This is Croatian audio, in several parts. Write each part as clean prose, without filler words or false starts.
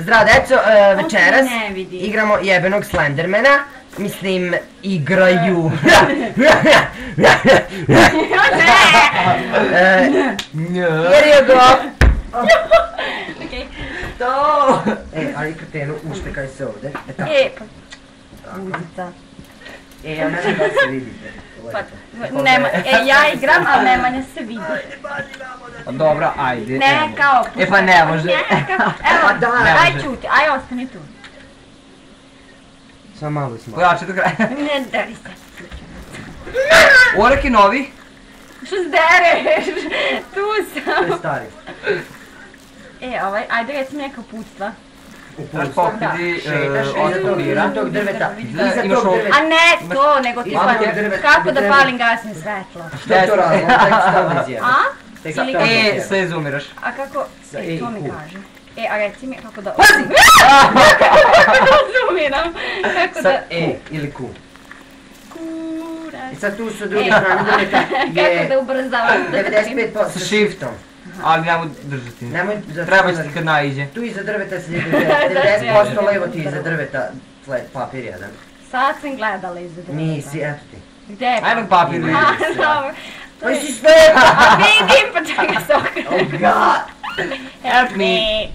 Zdravo deco, večeras igramo jebenog Slendermana. Mislim, igraju. Here you go. To. Ali kretenu, uštekaj se ovde. Uzica. Ja ne znam da se vidite. Ja igram, ali Nemanja se vidi. Dobro, ajde. Ne, kao... E pa ne može. Evo, aj čuti, aj ostani tu. Samo malo smo. Pojače do kraja. Ne, deri se. Orek je novi. Što zdereš? Tu sam. To je stari. Ajde reci mi neka uputstva. Popidi od mira. Tog drveta. A ne to, nego ti kako da palim gasno svetlo. Što je to radilo? A? Sve izumiraš. A kako? To mi kaže. A reci mi kako da... Pazi! Kako da izumiram? Kako da... Ili Q. Kurac. I sad tu su drugi strane drveta. Kako da ubrzavam? 95% sa shiftom. Ali nemoj držati. Treba će ti kad naiđe. Tu iza drveta slijedi 90%, levo ti iza drveta papir jedan. Sad sam gledala iza drveta. Nisi, eto ti. Gde je? Ajme papir vidi. Dobro. Pa si sve! A vidim, pa čekaj se okreći. Oh god! Help me.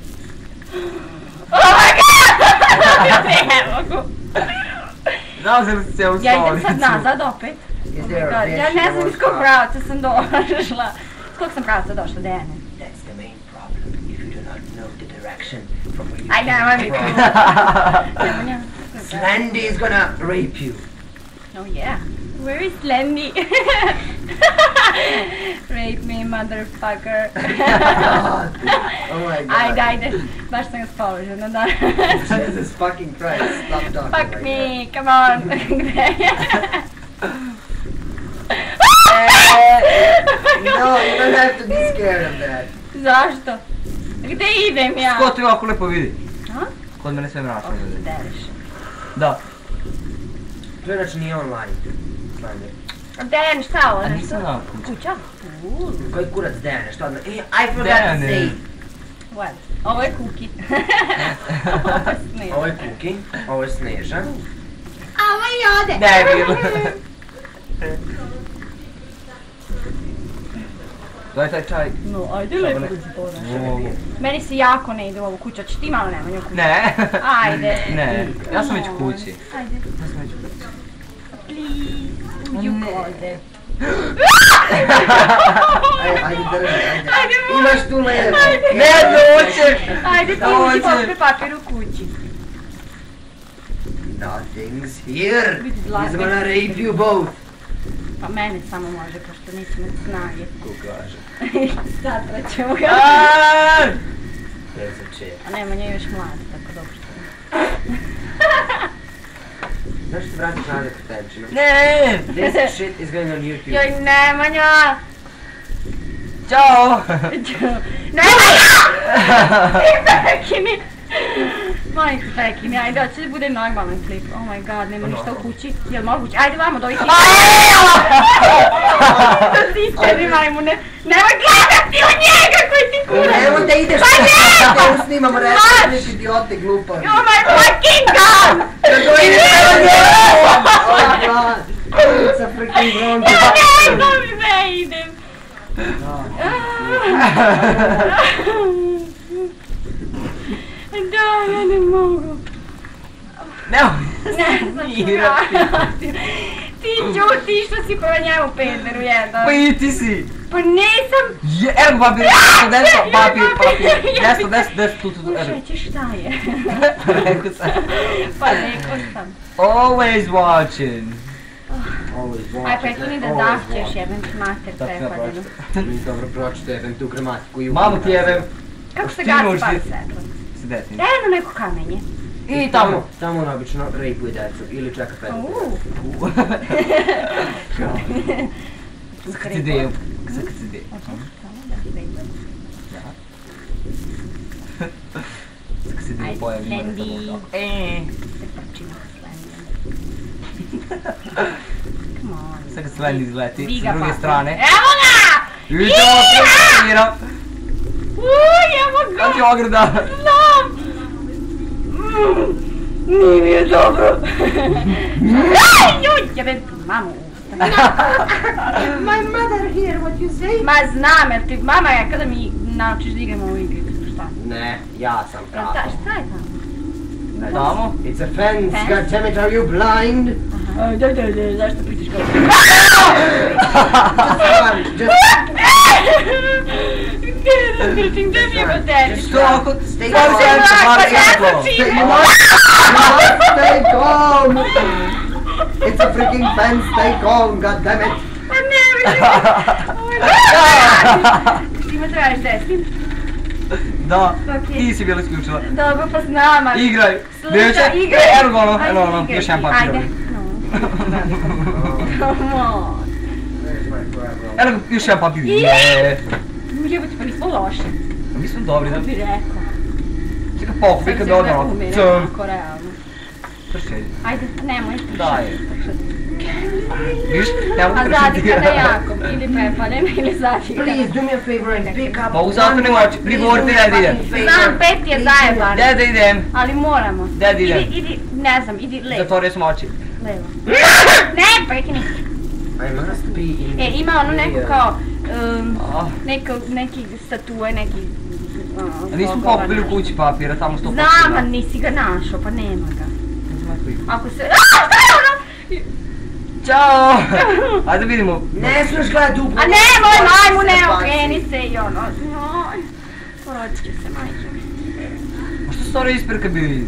Oh my god! Ne mogu. Znao sam da si se u stolicu. Ja idem sad nazad opet. Ja ne znam iz kog pravca sam došla. S kog sam pravca došla, Dejane? That's the main problem. If you do not know the direction from where you Aj, nemoj mi came from. Slendy is gonna rape you. Oh yeah. Where is Lenny? Rape me, motherfucker. Oh my god. Ajde. Baš sam ga spoložena, da. Jesus fucking Christ, stop talking Fuck like me, come on. Gde je? No, you don't have to be scared of that. Zašto? Gde idem ja? Ko ti ovako lepo vidi? A? Kod mene sve mračno vidi. Dereš. Da. To inače nije online. Slender. Dejan, šta ovo? A nisam znao. Kuća? Koji kurac Dejane, što odmah? I forgot to say. What? Ovo je Kuki. Ovo je Kuki, ovo je Sneža. A ovo je Jode. Ne bilo. To je taj čaj. No, ajde lepo da se ponašaj. Meni se jako ne ide u ovu kuću, hoćeš ti malo Nemanja u kuću? Ne. Ajde. Ne, ja sam već u kući. Ajde. Ja sam već u kući. Please, u closet. Ajde drži, ajde. Imaš tu levo. Ne, doćeš. Ajde ti uđi popre papir u kući. Nothing's here. He's gonna rape you both. Pa mene samo može, pošto nisam od snage. Ko kaže? Sad ćemo ga. A Nemanja je još mlad, tako dobro što je. Znaš ti vratiš nazad kretenčinu? Ne. This shit is going on YouTube. Joj, Nemanja! Ćao. Nemanja! Pekini! Majko pekini, ajde, hoće da bude normalan klip. Oh my god, nema ništa u kući. Jel moguće? Ajde vamo, dođi ti. To ti isteri majmune. Nemoj gledati u njega koji ti kurac! Evo da ideš da mu snimamo reći idiote glupavi. Oh my fucking god! Oh god! It's a freaking wrong. Ja ne znam gde idem. Da, ja ne mogu. Ne znam što ti ćuti što si prema njemu pederu jedan. Pa i ti si. Pa nisam. Evo papir, papir. Desto, tu. Ušeći šta je? Rekao sam. Pa rekao sam. Always watching. Aj prekini da dahćeš jebem ti mater prepadenu. Dobro pročito jebem tu gramatiku. Mamu ti jebem. Kako se gasi par svetlo? Sedeti. Eno neko kamenje. I tamo. Tamo on obično rejpuje decu ili čeka pedofilu. Kad si deju. Kad si deju. Kad si deju pojavi. Lendi. Se prčimo s Lendijom. Come on. Sad kad se Lendi izleti s druge strane. Evo ga! Idemo preko. Evo ga! Kad ti ograda. Znam! Nije mi je dobro. Juj, jebem ti mamu. My mother here, what you say? Ma znam, jer ti mama je kada mi naučiš da igramo u igri. Šta? Ne, ja sam pravo. Šta je tamo? Tamo? It's a fence, goddammit, are you blind? Daj, zašto pitiš kao? Just Gdje mi je poteći? Što ako... stay Stari calm. se pari svjetlo. You must stay calm. It's a freaking fence, stay calm, goddammit. Ma ne, ti me trebaš desiti? Da, Ok. ti si bila isključila. Dobro, pa znam, ali... Igraj. Slušaj, igraj. Evo ga ono, Ajde, evo ono, igraj. još jedan papir. Ajde. Come on. Where's my problem? Evo ga, još jedan papir. Jebate, pa nismo loši. Mi smo dobri, da? Ko bi rekao? Čekaj, pokupi kad Sad se odmah. umire, Cm. onako, realno. Tršelj. Ajde, nemoj. Daj. Viš, nemo A da zadi tršiti. kada jako, ili prepaljen, ili zadi kada. Please do me a favor and pick up. Pa u zakonu ne moći, prigovorite da idem. Znam, pet je zajeban, Gdje da idem? ali moramo. Gdje da idem? Idi, ne znam, idi levo. Zatvorio sam oči. Levo. Ne, prekini. I must be in. Ima onu neku kao, Ah. neki statue, neki... A nismo pokupili u kući papira, tamo 100%. Znam, a nisi ga našao, pa nema ga. Ako se... Ćao! Ajde vidimo. Ne smiješ gledat u A nemoj, majmune, okreni se i ono... Joj, porodit ću se, majke. A što stvari ispred kad bi vidio?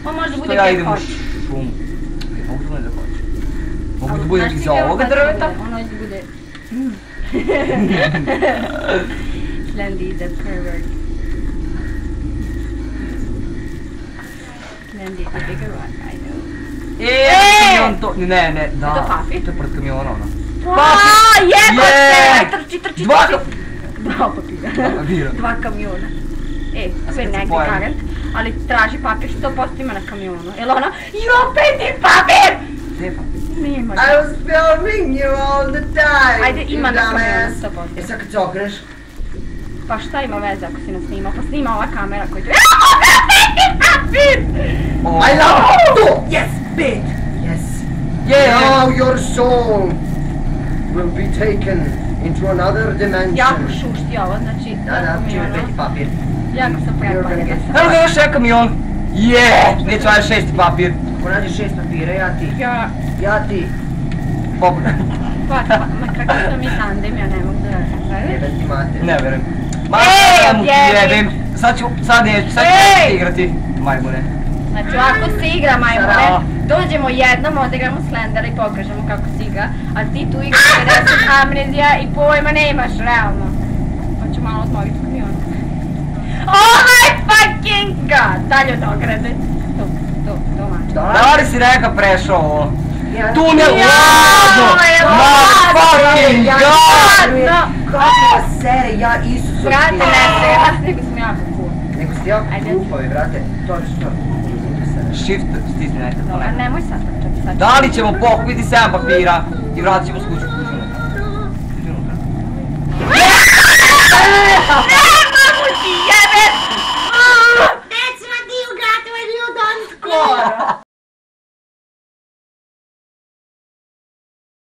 On može Što bude ja gdje idem u hoće. šumu? Mogu da da hoće. Mogu da budem iza ovoga drveta? Ono će bude... Slendy is a pervert. Slendy is a bigger one, I know. Kamion to... Ne, da. Je to papir? To je pred kamiona ono. Aaa, Je! jebote! Trči. Dva Dva papira. papira. Dva kamiona. A To je sad se negdje pojavim. garant, ali traži papir 100% ima na kamionu. Jel ona, i opet je papir! Gdje je papir? Nema I ga. was filming you all the time. Ajde, ima you na kamionu dumbass. 100%. E sad kad se okreneš, Pa šta ima veze ako si nas snimao? Pa snima ova kamera koja će... Opet je papir! I love you! Yes, bitch! Yes. Je! Now your soul will be taken into another dimension. Jako šušti ovo, znači... Da, čime peti papir. Jako sam prepaljena. Evo ga još jedan kamion! Je! Neću ovaj šesti papir. Ako nađeš 6 papira, ja ti. Poput. Pa, kako sam i tandem, ja ne mogu da radim. Jebem ti mater. Ne verujem. Ej, mu ti odjebim. jebem. Sad neću Ej! igrati. Majmune. Znači ovako se igra, majmune. Dođemo jednom, odigramo Slendera i pokažemo kako se igra. A ti tu igraš 50 amnezija i pojma nemaš, realno. Hoću malo odmogiti kamiona. Oh my fucking god! Dalje od ograde. To mač. Da li si reka prešao ovo? Tunel Ja, ladno! ovo je My fucking god! Kako sere, ja Isus. Brate, ne se, nego smo jako cool. Nego ste jako Ajde. glupavi, brate. Točno. Shift stisni nekako. A nemoj sad, čak sad. Da li ćemo pokupiti 7 papira i vratit ćemo s kuću?